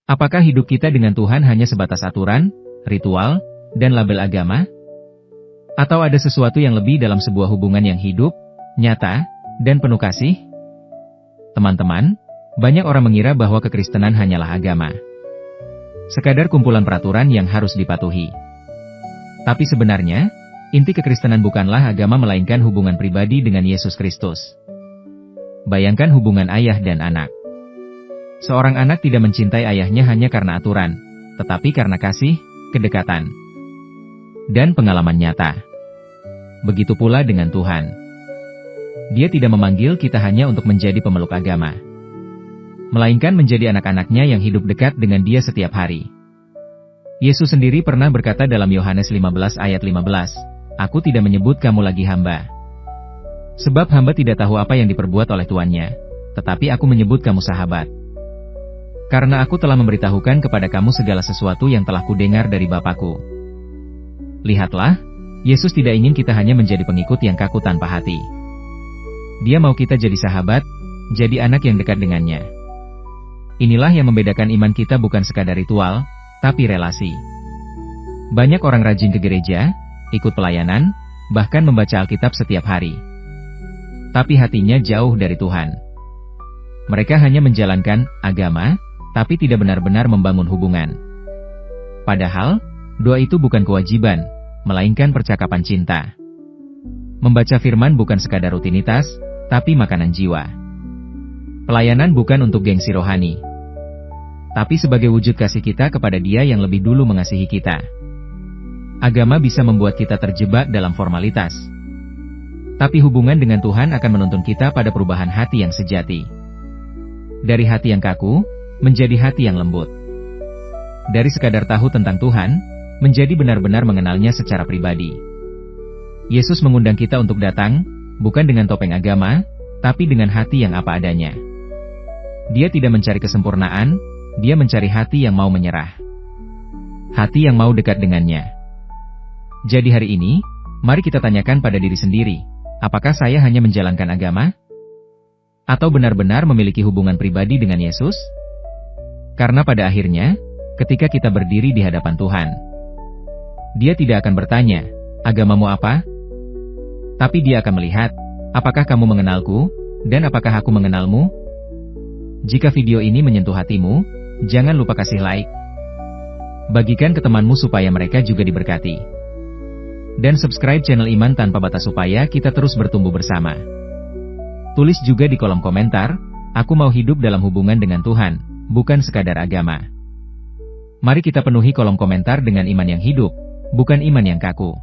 Apakah hidup kita dengan Tuhan hanya sebatas aturan, ritual, dan label agama? Atau ada sesuatu yang lebih dalam sebuah hubungan yang hidup, nyata, dan penuh kasih? Teman-teman, banyak orang mengira bahwa kekristenan hanyalah agama, sekadar kumpulan peraturan yang harus dipatuhi. Tapi sebenarnya, inti kekristenan bukanlah agama melainkan hubungan pribadi dengan Yesus Kristus. Bayangkan hubungan ayah dan anak. Seorang anak tidak mencintai ayahnya hanya karena aturan, tetapi karena kasih, kedekatan, dan pengalaman nyata. Begitu pula dengan Tuhan. Dia tidak memanggil kita hanya untuk menjadi pemeluk agama, melainkan menjadi anak-anaknya yang hidup dekat dengan Dia setiap hari. Yesus sendiri pernah berkata dalam Yohanes 15 ayat 15, "Aku tidak menyebut kamu lagi hamba, sebab hamba tidak tahu apa yang diperbuat oleh tuannya, tetapi aku menyebut kamu sahabat. Karena aku telah memberitahukan kepada kamu segala sesuatu yang telah kudengar dari Bapa-Ku." Lihatlah, Yesus tidak ingin kita hanya menjadi pengikut yang kaku tanpa hati. Dia mau kita jadi sahabat, jadi anak yang dekat dengannya. Inilah yang membedakan iman kita bukan sekadar ritual, tapi relasi. Banyak orang rajin ke gereja, ikut pelayanan, bahkan membaca Alkitab setiap hari. Tapi hatinya jauh dari Tuhan. Mereka hanya menjalankan agama, tapi tidak benar-benar membangun hubungan. Padahal, doa itu bukan kewajiban, melainkan percakapan cinta. Membaca firman bukan sekadar rutinitas, tapi makanan jiwa. Pelayanan bukan untuk gengsi rohani, tapi sebagai wujud kasih kita kepada Dia yang lebih dulu mengasihi kita. Agama bisa membuat kita terjebak dalam formalitas, tapi hubungan dengan Tuhan akan menuntun kita pada perubahan hati yang sejati. Dari hati yang kaku, menjadi hati yang lembut. Dari sekadar tahu tentang Tuhan, menjadi benar-benar mengenalnya secara pribadi. Yesus mengundang kita untuk datang, bukan dengan topeng agama, tapi dengan hati yang apa adanya. Dia tidak mencari kesempurnaan, Dia mencari hati yang mau menyerah. Hati yang mau dekat dengannya. Jadi hari ini, mari kita tanyakan pada diri sendiri, apakah saya hanya menjalankan agama? Atau benar-benar memiliki hubungan pribadi dengan Yesus? Karena pada akhirnya, ketika kita berdiri di hadapan Tuhan, Dia tidak akan bertanya, agamamu apa? Tapi Dia akan melihat, apakah kamu mengenalku, dan apakah aku mengenalmu? Jika video ini menyentuh hatimu, jangan lupa kasih like. Bagikan ke temanmu supaya mereka juga diberkati. Dan subscribe channel Iman Tanpa Batas supaya kita terus bertumbuh bersama. Tulis juga di kolom komentar, aku mau hidup dalam hubungan dengan Tuhan, bukan sekadar agama. Mari kita penuhi kolom komentar dengan iman yang hidup, bukan iman yang kaku.